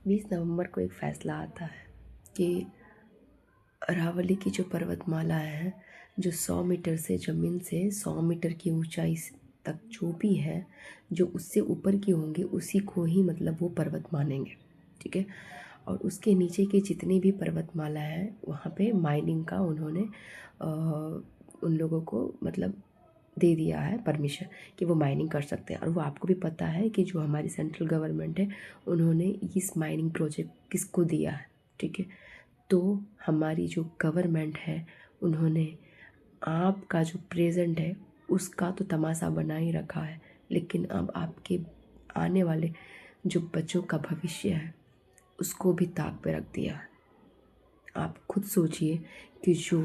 20 नवंबर को एक फ़ैसला आता है कि अरावली की जो पर्वतमाला है, जो 100 मीटर से ज़मीन से 100 मीटर की ऊंचाई तक जो भी है, जो उससे ऊपर की होंगी उसी को ही मतलब वो पर्वत मानेंगे, ठीक है। और उसके नीचे की जितनी भी पर्वतमाला है वहाँ पे माइनिंग का उन्होंने उन लोगों को मतलब दे दिया है परमिशन कि वो माइनिंग कर सकते हैं। और वो आपको भी पता है कि जो हमारी सेंट्रल गवर्नमेंट है उन्होंने इस माइनिंग प्रोजेक्ट किसको दिया है, ठीक है। तो हमारी जो गवर्नमेंट है उन्होंने आपका जो प्रेजेंट है उसका तो तमाशा बना ही रखा है, लेकिन अब आपके आने वाले जो बच्चों का भविष्य है उसको भी ताक पे रख दिया है। आप खुद सोचिए कि जो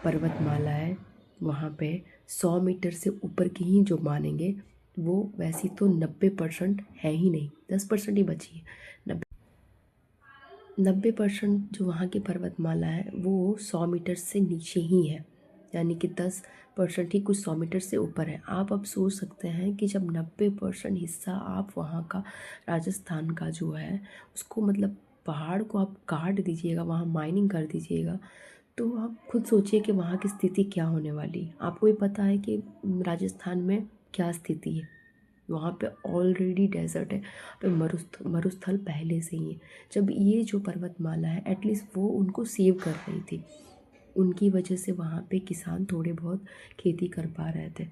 पर्वतमाला है वहाँ पे 100 मीटर से ऊपर की ही जो मानेंगे, वो वैसी तो 90% है ही नहीं, 10% ही बची है। 90% जो वहाँ की पर्वतमाला है वो 100 मीटर से नीचे ही है, यानी कि 10% ही कुछ 100 मीटर से ऊपर है। आप अब सोच सकते हैं कि जब 90% हिस्सा आप वहाँ का राजस्थान का जो है उसको मतलब पहाड़ को आप काट दीजिएगा, वहाँ माइनिंग कर दीजिएगा, तो आप खुद सोचिए कि वहाँ की स्थिति क्या होने वाली है। आपको भी पता है कि राजस्थान में क्या स्थिति है, वहाँ पे ऑलरेडी डेजर्ट है, पे मरुस्थल पहले से ही है। जब ये जो पर्वतमाला है एटलीस्ट वो उनको सेव कर रही थी, उनकी वजह से वहाँ पे किसान थोड़े बहुत खेती कर पा रहे थे,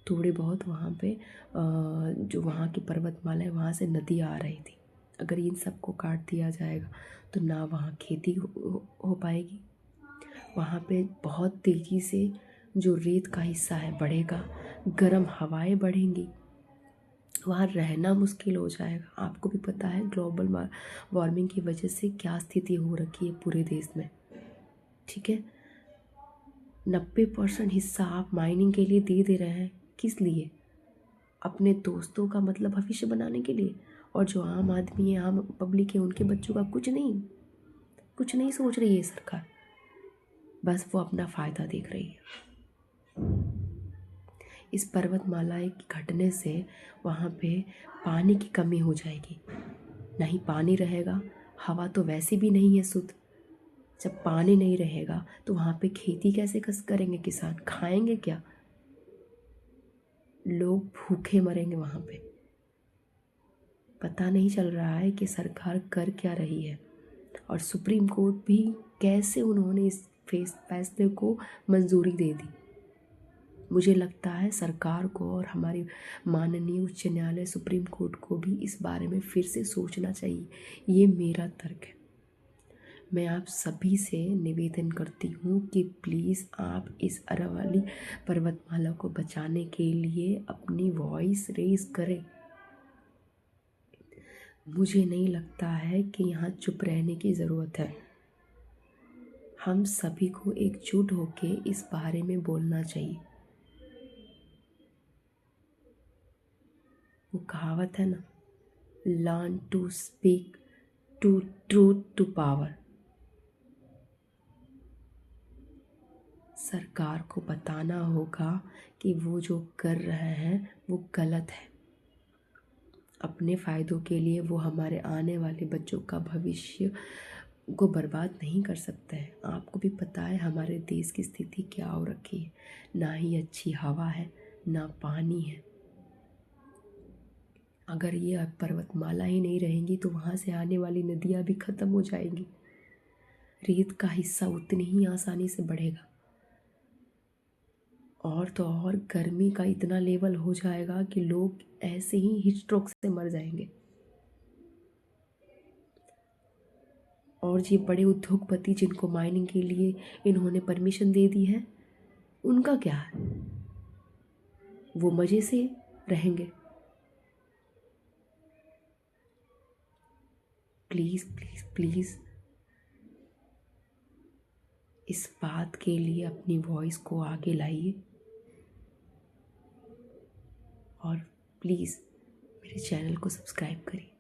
थोड़े बहुत वहाँ पे जो वहाँ की पर्वतमाला है वहाँ से नदी आ रही थी। अगर इन सब को काट दिया जाएगा तो ना वहाँ खेती हो पाएगी, वहाँ पे बहुत तेज़ी से जो रेत का हिस्सा है बढ़ेगा, गर्म हवाएं बढ़ेंगी, वहाँ रहना मुश्किल हो जाएगा। आपको भी पता है ग्लोबल वार्मिंग की वजह से क्या स्थिति हो रखी है पूरे देश में, ठीक है। 90% हिस्सा आप माइनिंग के लिए दे रहे हैं, किस लिए? अपने दोस्तों का मतलब भविष्य बनाने के लिए। और जो आम आदमी है, आम पब्लिक है, उनके बच्चों का कुछ नहीं सोच रही है सरकार, बस वो अपना फ़ायदा देख रही है। इस पर्वतमाला के घटने से वहाँ पे पानी की कमी हो जाएगी, नहीं पानी रहेगा, हवा तो वैसे भी नहीं है शुद्ध। जब पानी नहीं रहेगा तो वहाँ पे खेती कैसे करेंगे किसान, खाएंगे क्या? लोग भूखे मरेंगे वहाँ पे। पता नहीं चल रहा है कि सरकार कर क्या रही है। और सुप्रीम कोर्ट भी कैसे उन्होंने इस फैसले को मंजूरी दे दी। मुझे लगता है सरकार को और हमारे माननीय उच्च न्यायालय सुप्रीम कोर्ट को भी इस बारे में फिर से सोचना चाहिए। ये मेरा तर्क है। मैं आप सभी से निवेदन करती हूँ कि प्लीज़ आप इस अरावली पर्वतमाला को बचाने के लिए अपनी वॉइस रेज करें। मुझे नहीं लगता है कि यहाँ चुप रहने की ज़रूरत है। हम सभी को एकजुट होके इस बारे में बोलना चाहिए। वो कहावत है ना, learn to speak to truth to power. सरकार को बताना होगा कि वो जो कर रहे हैं वो गलत है। अपने फ़ायदों के लिए वो हमारे आने वाले बच्चों का भविष्य को बर्बाद नहीं कर सकते हैं। आपको भी पता है हमारे देश की स्थिति क्या हो रखी है, ना ही अच्छी हवा है ना पानी है। अगर ये पर्वतमाला ही नहीं रहेंगी तो वहाँ से आने वाली नदियाँ भी ख़त्म हो जाएंगी, रेत का हिस्सा उतनी ही आसानी से बढ़ेगा, और तो और गर्मी का इतना लेवल हो जाएगा कि लोग ऐसे ही हीट स्ट्रोक से मर जाएंगे। और ये बड़े उद्योगपति जिनको माइनिंग के लिए इन्होंने परमिशन दे दी है, उनका क्या है? वो मज़े से रहेंगे। प्लीज़ प्लीज़ प्लीज़ इस बात के लिए अपनी वॉइस को आगे लाइए, और प्लीज़ मेरे चैनल को सब्सक्राइब करिए।